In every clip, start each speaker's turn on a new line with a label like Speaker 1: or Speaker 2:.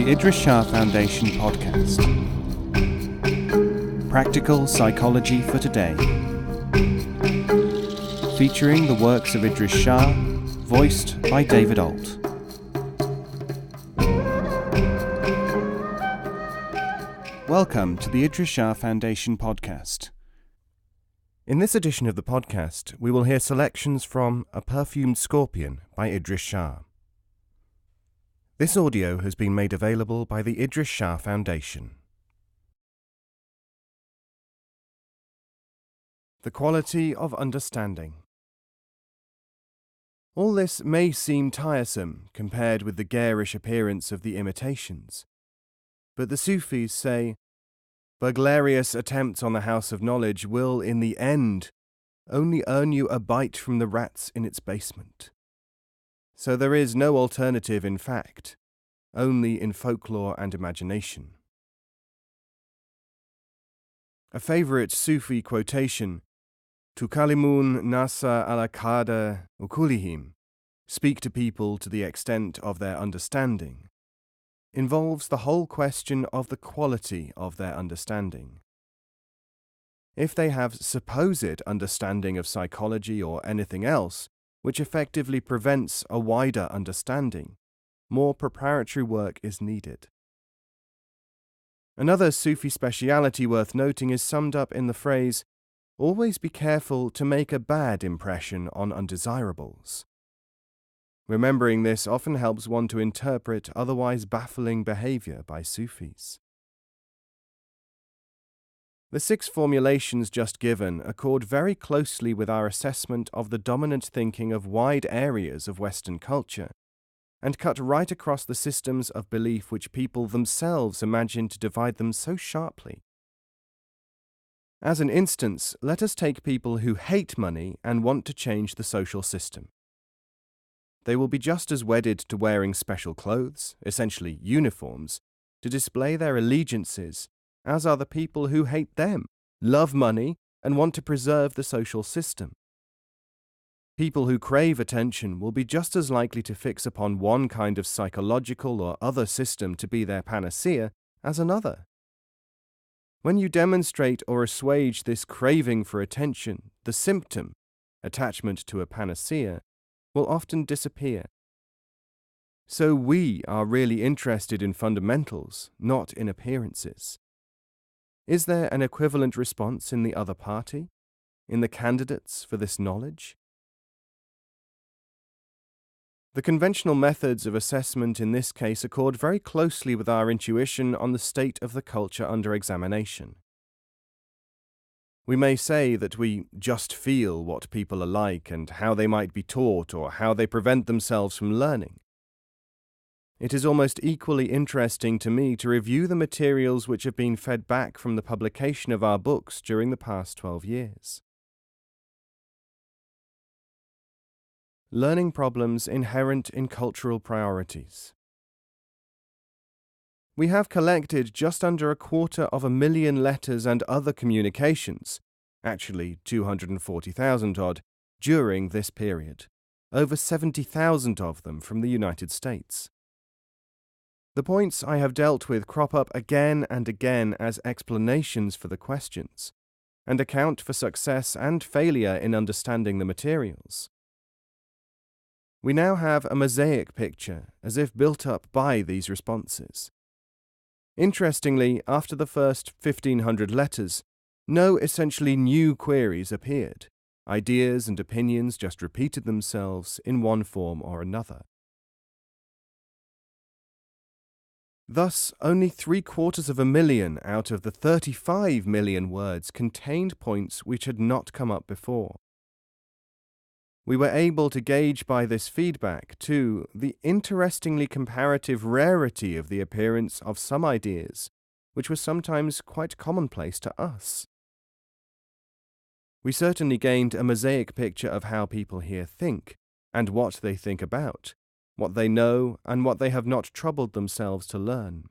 Speaker 1: the Idries Shah Foundation podcast. Practical Psychology for Today. Featuring the works of Idries Shah, voiced by David Ault. Welcome to the Idries Shah Foundation podcast. In this edition of the podcast, we will hear selections from A Perfumed Scorpion by Idries Shah. This audio has been made available by the Idries Shah Foundation. The quality of understanding. All this may seem tiresome compared with the garish appearance of the imitations, but the Sufis say, burglarious attempts on the house of knowledge will, in the end, only earn you a bite from the rats in its basement. So there is no alternative in fact, only in folklore and imagination. A favourite Sufi quotation, Tukalimun nasa ala kada ukulihim, speak to people to the extent of their understanding, involves the whole question of the quality of their understanding. If they have supposed understanding of psychology or anything else, which effectively prevents a wider understanding, more preparatory work is needed. Another Sufi speciality worth noting is summed up in the phrase, always be careful to make a bad impression on undesirables. Remembering this often helps one to interpret otherwise baffling behavior by Sufis. The 6 formulations just given accord very closely with our assessment of the dominant thinking of wide areas of Western culture, and cut right across the systems of belief which people themselves imagine to divide them so sharply. As an instance, let us take people who hate money and want to change the social system. They will be just as wedded to wearing special clothes, essentially uniforms, to display their allegiances, as are the people who hate them, love money, and want to preserve the social system. People who crave attention will be just as likely to fix upon one kind of psychological or other system to be their panacea as another. When you demonstrate or assuage this craving for attention, the symptom, attachment to a panacea, will often disappear. So we are really interested in fundamentals, not in appearances. Is there an equivalent response in the other party, in the candidates for this knowledge? The conventional methods of assessment in this case accord very closely with our intuition on the state of the culture under examination. We may say that we just feel what people are like and how they might be taught or how they prevent themselves from learning. It is almost equally interesting to me to review the materials which have been fed back from the publication of our books during the past 12 years. Learning problems inherent in cultural priorities. We have collected just under 250,000 letters and other communications, actually 240,000 odd, during this period, over 70,000 of them from the United States. The points I have dealt with crop up again and again as explanations for the questions, and account for success and failure in understanding the materials. We now have a mosaic picture, as if built up by these responses. Interestingly, after the first 1,500 letters, no essentially new queries appeared. Ideas and opinions just repeated themselves in one form or another. Thus, only 750,000 out of the 35 million words contained points which had not come up before. We were able to gauge by this feedback, too, the interestingly comparative rarity of the appearance of some ideas, which were sometimes quite commonplace to us. We certainly gained a mosaic picture of how people here think, and what they think about, what they know, and what they have not troubled themselves to learn.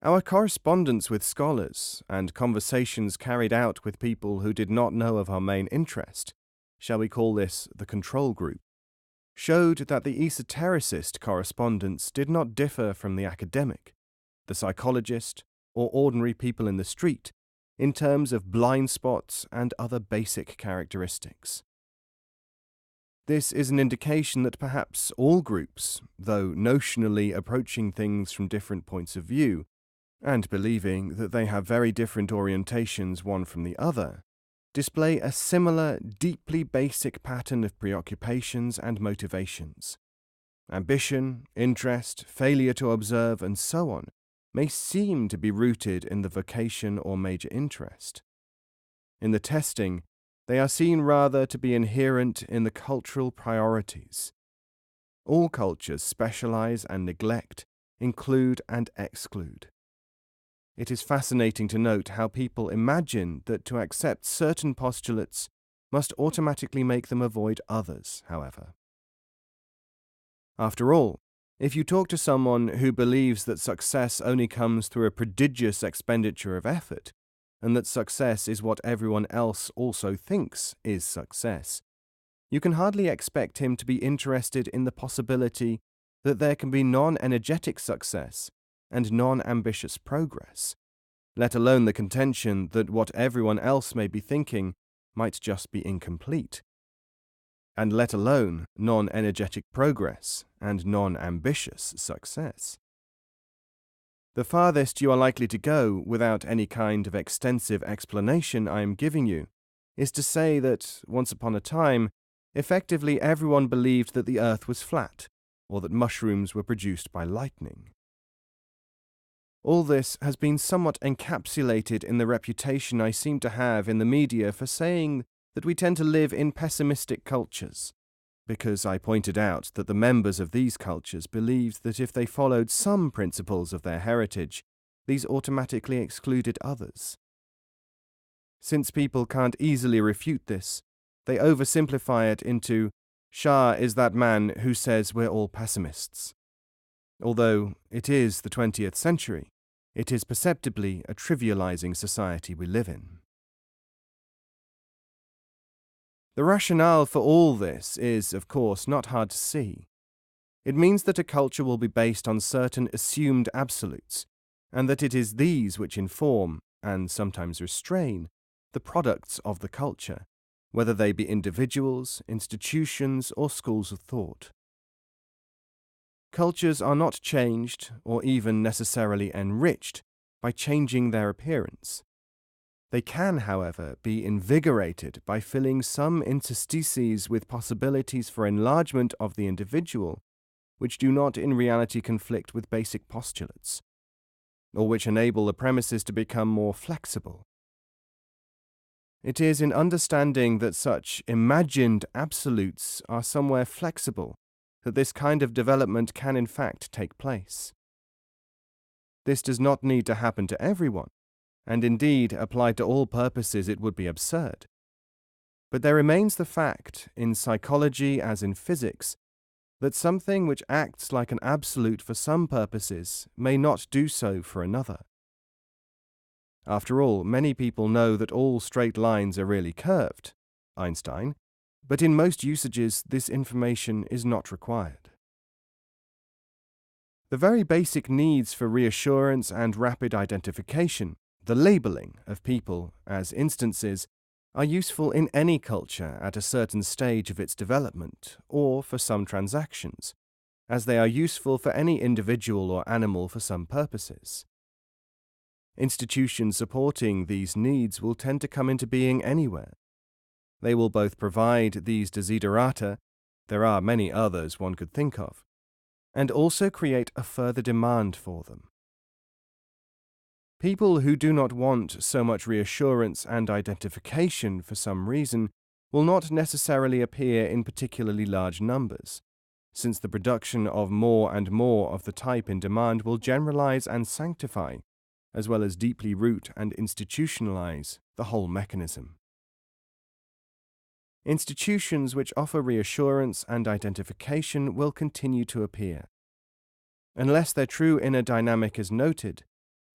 Speaker 1: Our correspondence with scholars, and conversations carried out with people who did not know of our main interest, shall we call this the control group, showed that the esotericist correspondence did not differ from the academic, the psychologist, or ordinary people in the street in terms of blind spots and other basic characteristics. This is an indication that perhaps all groups, though notionally approaching things from different points of view, and believing that they have very different orientations one from the other, display a similar, deeply basic pattern of preoccupations and motivations. Ambition, interest, failure to observe, and so on may seem to be rooted in the vocation or major interest. In the testing, they are seen rather to be inherent in the cultural priorities. All cultures specialize and neglect, include and exclude. It is fascinating to note how people imagine that to accept certain postulates must automatically make them avoid others, however. After all, if you talk to someone who believes that success only comes through a prodigious expenditure of effort, and that success is what everyone else also thinks is success, you can hardly expect him to be interested in the possibility that there can be non-energetic success and non-ambitious progress, let alone the contention that what everyone else may be thinking might just be incomplete, and let alone non-energetic progress and non-ambitious success. The farthest you are likely to go without any kind of extensive explanation I am giving you is to say that, once upon a time, effectively everyone believed that the earth was flat, or that mushrooms were produced by lightning. All this has been somewhat encapsulated in the reputation I seem to have in the media for saying that we tend to live in pessimistic cultures, because I pointed out that the members of these cultures believed that if they followed some principles of their heritage, these automatically excluded others. Since people can't easily refute this, they oversimplify it into, Shah is that man who says we're all pessimists. Although it is the 20th century, it is perceptibly a trivializing society we live in. The rationale for all this is, of course, not hard to see. It means that a culture will be based on certain assumed absolutes, and that it is these which inform, and sometimes restrain, the products of the culture, whether they be individuals, institutions, or schools of thought. Cultures are not changed, or even necessarily enriched, by changing their appearance. They can, however, be invigorated by filling some interstices with possibilities for enlargement of the individual, which do not in reality conflict with basic postulates, or which enable the premises to become more flexible. It is in understanding that such imagined absolutes are somewhere flexible that this kind of development can in fact take place. This does not need to happen to everyone, and indeed, applied to all purposes it would be absurd. But there remains the fact, in psychology as in physics, that something which acts like an absolute for some purposes may not do so for another. After all, many people know that all straight lines are really curved, Einstein, but in most usages this information is not required. The very basic needs for reassurance and rapid identification, the labeling of people as instances, are useful in any culture at a certain stage of its development, or for some transactions, as they are useful for any individual or animal for some purposes. Institutions supporting these needs will tend to come into being anywhere. They will both provide these desiderata, there are many others one could think of, and also create a further demand for them. People who do not want so much reassurance and identification for some reason will not necessarily appear in particularly large numbers, since the production of more and more of the type in demand will generalize and sanctify, as well as deeply root and institutionalize, the whole mechanism. Institutions which offer reassurance and identification will continue to appear. Unless their true inner dynamic is noted,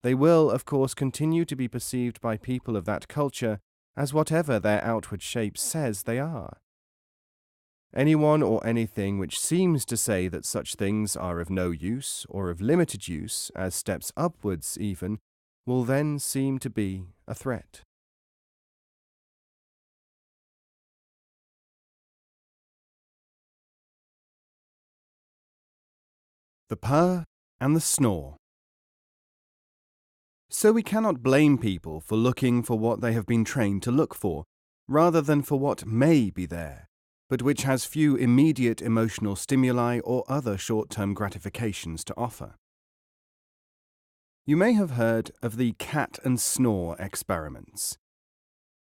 Speaker 1: they will, of course, continue to be perceived by people of that culture as whatever their outward shape says they are. Anyone or anything which seems to say that such things are of no use or of limited use, as steps upwards even, will then seem to be a threat. The purr and the snore. So we cannot blame people for looking for what they have been trained to look for, rather than for what may be there, but which has few immediate emotional stimuli or other short-term gratifications to offer. You may have heard of the cat and snore experiments.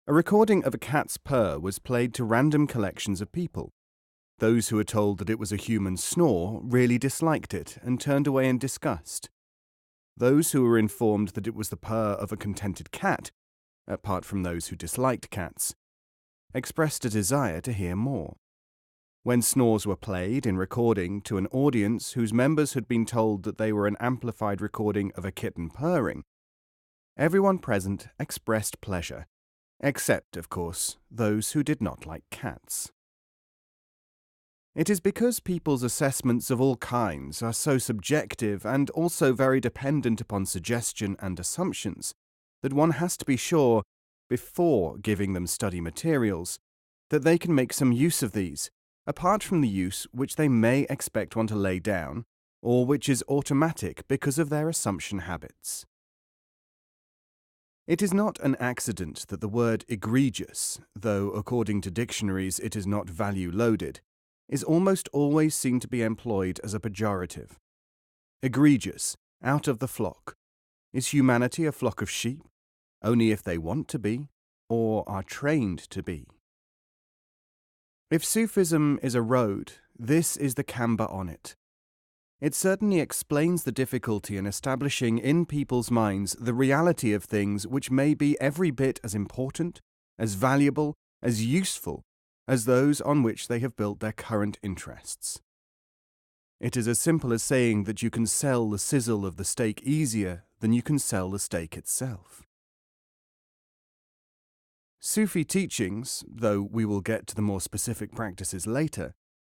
Speaker 1: A recording of a cat's purr was played to random collections of people. Those who were told that it was a human snore really disliked it and turned away in disgust. Those who were informed that it was the purr of a contented cat, apart from those who disliked cats, expressed a desire to hear more. When snores were played in recording to an audience whose members had been told that they were an amplified recording of a kitten purring, everyone present expressed pleasure, except, of course, those who did not like cats. It is because people's assessments of all kinds are so subjective and also very dependent upon suggestion and assumptions that one has to be sure, before giving them study materials, that they can make some use of these, apart from the use which they may expect one to lay down, or which is automatic because of their assumption habits. It is not an accident that the word egregious, though according to dictionaries it is not value-loaded, is almost always seen to be employed as a pejorative. Egregious, out of the flock. Is humanity a flock of sheep, only if they want to be, or are trained to be? If Sufism is a road, this is the camber on it. It certainly explains the difficulty in establishing in people's minds the reality of things which may be every bit as important, as valuable, as useful as those on which they have built their current interests. It is as simple as saying that you can sell the sizzle of the steak easier than you can sell the steak itself. Sufi teachings, though we will get to the more specific practices later,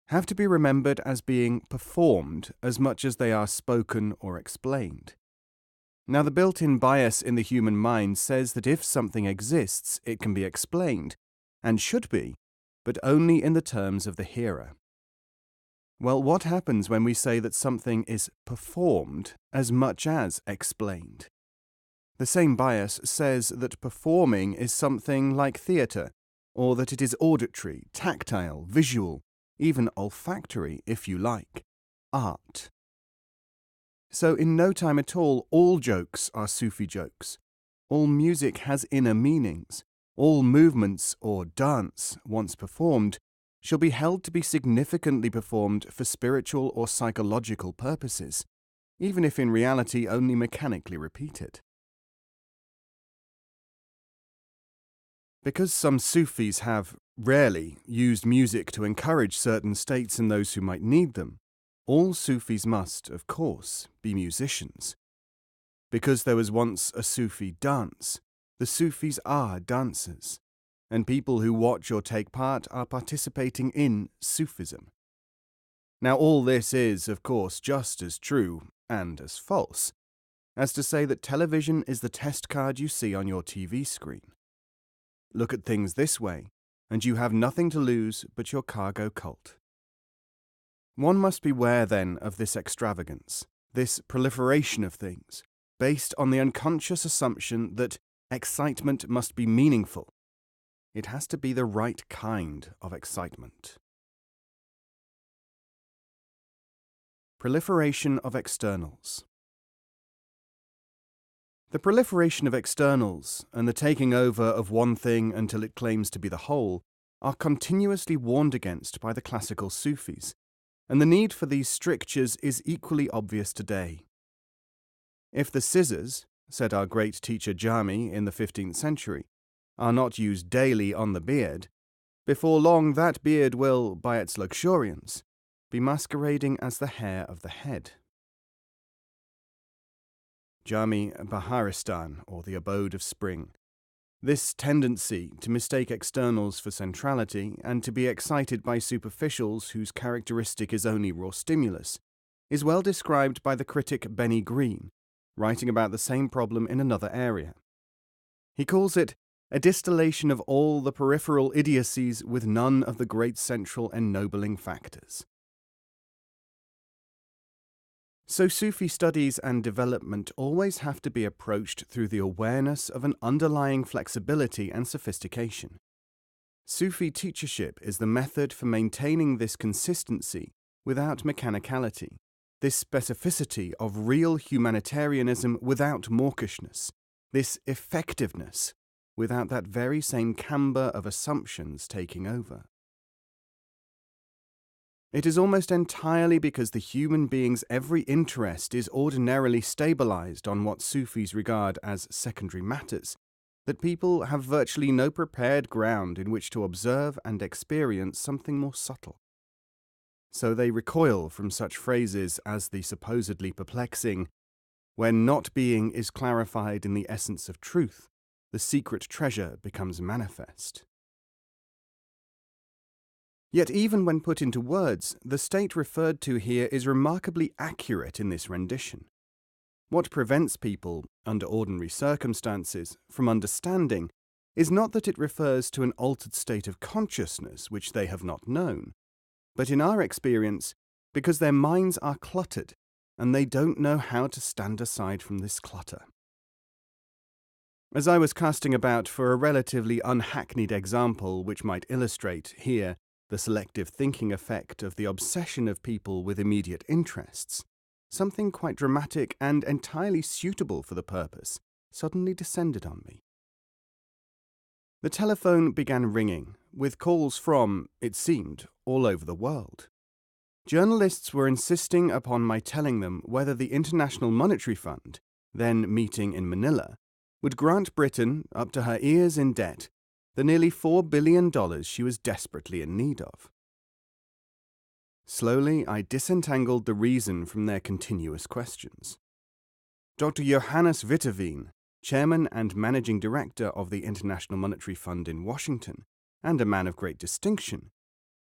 Speaker 1: have to be remembered as being performed as much as they are spoken or explained. Now, the built-in bias in the human mind says that if something exists, it can be explained, and should be, but only in the terms of the hearer. Well, what happens when we say that something is performed as much as explained? The same bias says that performing is something like theatre, or that it is auditory, tactile, visual, even olfactory, if you like, art. So in no time at all jokes are Sufi jokes. All music has inner meanings. All movements or dance, once performed, shall be held to be significantly performed for spiritual or psychological purposes, even if in reality only mechanically repeated. Because some Sufis have, rarely, used music to encourage certain states in those who might need them, all Sufis must, of course, be musicians. Because there was once a Sufi dance, the Sufis are dancers, and people who watch or take part are participating in Sufism. Now all this is, of course, just as true, and as false, as to say that television is the test card you see on your TV screen. Look at things this way, and you have nothing to lose but your cargo cult. One must beware then of this extravagance, this proliferation of things, based on the unconscious assumption that excitement must be meaningful. It has to be the right kind of excitement. Proliferation of externals. The proliferation of externals and the taking over of one thing until it claims to be the whole are continuously warned against by the classical Sufis, and the need for these strictures is equally obvious today. If the scissors, said our great teacher Jami in the 15th century, are not used daily on the beard, before long that beard will, by its luxuriance, be masquerading as the hair of the head. Jami Baharistan, or the abode of spring. This tendency to mistake externals for centrality and to be excited by superficials whose characteristic is only raw stimulus is well described by the critic Benny Green, writing about the same problem in another area. He calls it a distillation of all the peripheral idiocies with none of the great central ennobling factors. So Sufi studies and development always have to be approached through the awareness of an underlying flexibility and sophistication. Sufi teachership is the method for maintaining this consistency without mechanicality, this specificity of real humanitarianism without mawkishness, this effectiveness without that very same camber of assumptions taking over. It is almost entirely because the human being's every interest is ordinarily stabilized on what Sufis regard as secondary matters, that people have virtually no prepared ground in which to observe and experience something more subtle. So they recoil from such phrases as the supposedly perplexing, "When not being is clarified in the essence of truth, the secret treasure becomes manifest." Yet even when put into words, the state referred to here is remarkably accurate in this rendition. What prevents people, under ordinary circumstances, from understanding is not that it refers to an altered state of consciousness which they have not known, but in our experience, because their minds are cluttered and they don't know how to stand aside from this clutter. As I was casting about for a relatively unhackneyed example which might illustrate here the selective thinking effect of the obsession of people with immediate interests, something quite dramatic and entirely suitable for the purpose suddenly descended on me. The telephone began ringing, with calls from, it seemed, all over the world. Journalists were insisting upon my telling them whether the International Monetary Fund, then meeting in Manila, would grant Britain, up to her ears in debt, the nearly $4 billion she was desperately in need of. Slowly, I disentangled the reason from their continuous questions. Dr. Johannes Witteveen, chairman and managing director of the International Monetary Fund in Washington, and a man of great distinction,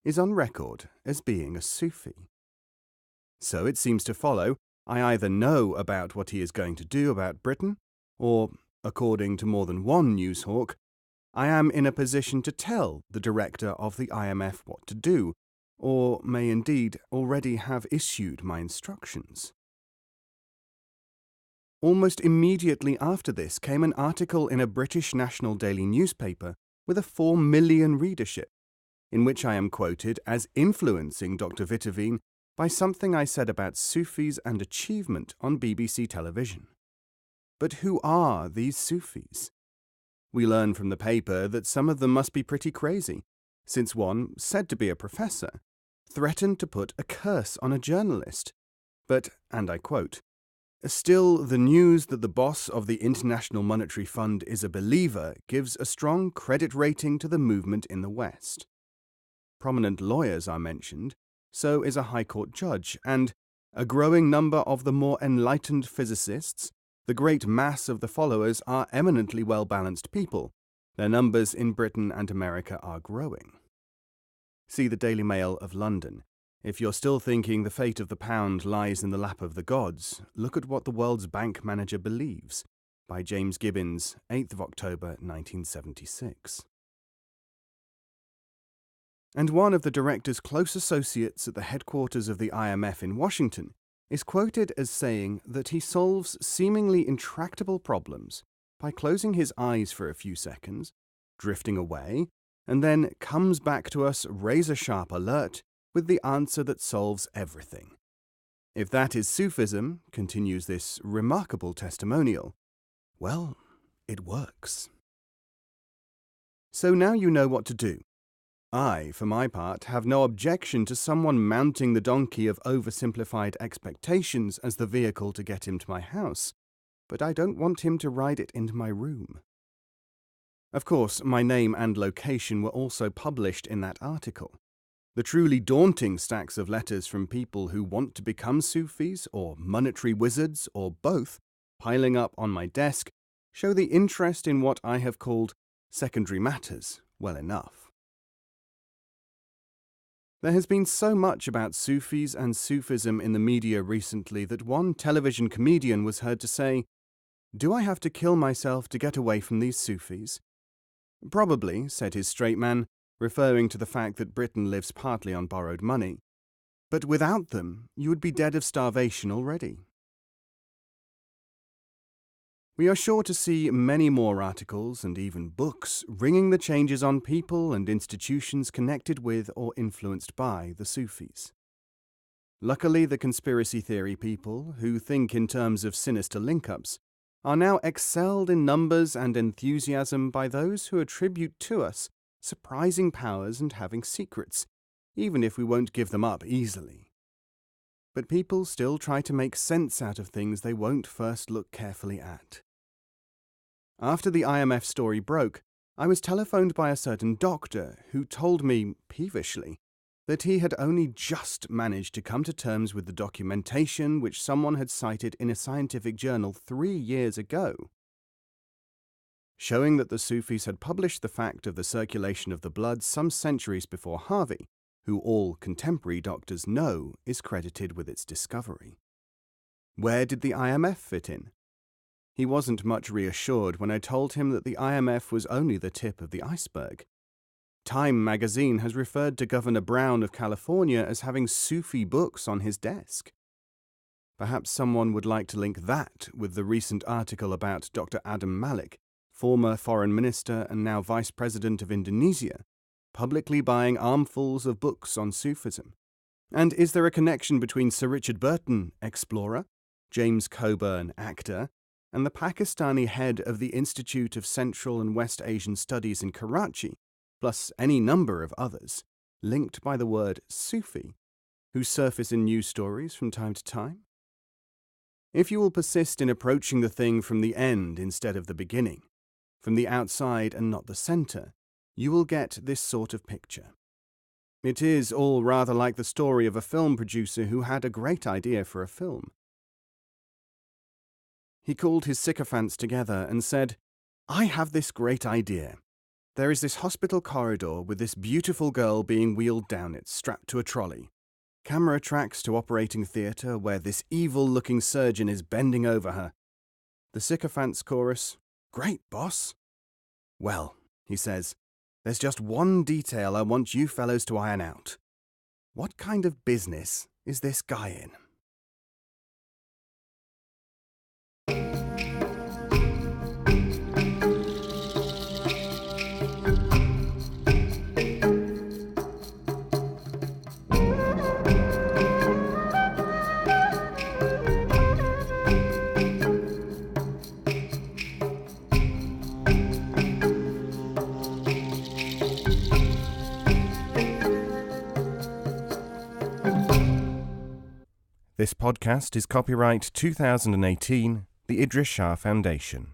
Speaker 1: is on record as being a Sufi. So it seems to follow, I either know about what he is going to do about Britain, or, according to more than one newshawk, I am in a position to tell the director of the IMF what to do, or may indeed already have issued my instructions. Almost immediately after this came an article in a British national daily newspaper with a 4 million readership, in which I am quoted as influencing Dr. Witteveen by something I said about Sufis and achievement on BBC television. But who are these Sufis? We learn from the paper that some of them must be pretty crazy, since one, said to be a professor, threatened to put a curse on a journalist. But, and I quote, "Still, the news that the boss of the International Monetary Fund is a believer gives a strong credit rating to the movement in the West." Prominent lawyers are mentioned, so is a High Court judge, and a growing number of the more enlightened physicists. The great mass of the followers are eminently well-balanced people. Their numbers in Britain and America are growing. See the Daily Mail of London. If you're still thinking the fate of the pound lies in the lap of the gods, look at what the World's Bank manager believes, by James Gibbons, 8th of October 1976. And one of the director's close associates at the headquarters of the IMF in Washington is quoted as saying that he solves seemingly intractable problems by closing his eyes for a few seconds, drifting away, and then comes back to us razor-sharp alert with the answer that solves everything. If that is Sufism, continues this remarkable testimonial, well, it works. So now you know what to do. I, for my part, have no objection to someone mounting the donkey of oversimplified expectations as the vehicle to get him to my house, but I don't want him to ride it into my room. Of course, my name and location were also published in that article. The truly daunting stacks of letters from people who want to become Sufis or monetary wizards or both piling up on my desk show the interest in what I have called Secondary matters, well enough. There has been so much about Sufis and Sufism in the media recently that one television comedian was heard to say, "Do I have to kill myself to get away from these Sufis?" "Probably," said his straight man, referring to the fact that Britain lives partly on borrowed money. "But without them, you would be dead of starvation already." We are sure to see many more articles and even books ringing the changes on people and institutions connected with or influenced by the Sufis. Luckily, the conspiracy theory people, who think in terms of sinister link-ups, are now excelled in numbers and enthusiasm by those who attribute to us surprising powers and having secrets, even if we won't give them up easily. But people still try to make sense out of things they won't first look carefully at. After the IMF story broke, I was telephoned by a certain doctor who told me, peevishly, that he had only just managed to come to terms with the documentation which someone had cited in a scientific journal 3 years ago, showing that the Sufis had published the fact of the circulation of the blood some centuries before Harvey, who all contemporary doctors know is credited with its discovery. Where did the IMF fit in? He wasn't much reassured when I told him that the IMF was only the tip of the iceberg. Time magazine has referred to Governor Brown of California as having Sufi books on his desk. Perhaps someone would like to link that with the recent article about Dr. Adam Malik, former foreign minister and now vice president of Indonesia, publicly buying armfuls of books on Sufism. And is there a connection between Sir Richard Burton, explorer, James Coburn, actor, and the Pakistani head of the Institute of Central and West Asian Studies in Karachi, plus any number of others, linked by the word Sufi, who surface in news stories from time to time? If you will persist in approaching the thing from the end instead of the beginning, from the outside and not the center, you will get this sort of picture. It is all rather like the story of a film producer who had a great idea for a film. He called his sycophants together and said, "I have this great idea. There is this hospital corridor with this beautiful girl being wheeled down it, strapped to a trolley. Camera tracks to operating theatre where this evil-looking surgeon is bending over her." The sycophants chorus, "Great, boss." "Well," he says, "there's just one detail I want you fellows to iron out. What kind of business is this guy in?" This podcast is copyright 2018, the Idries Shah Foundation.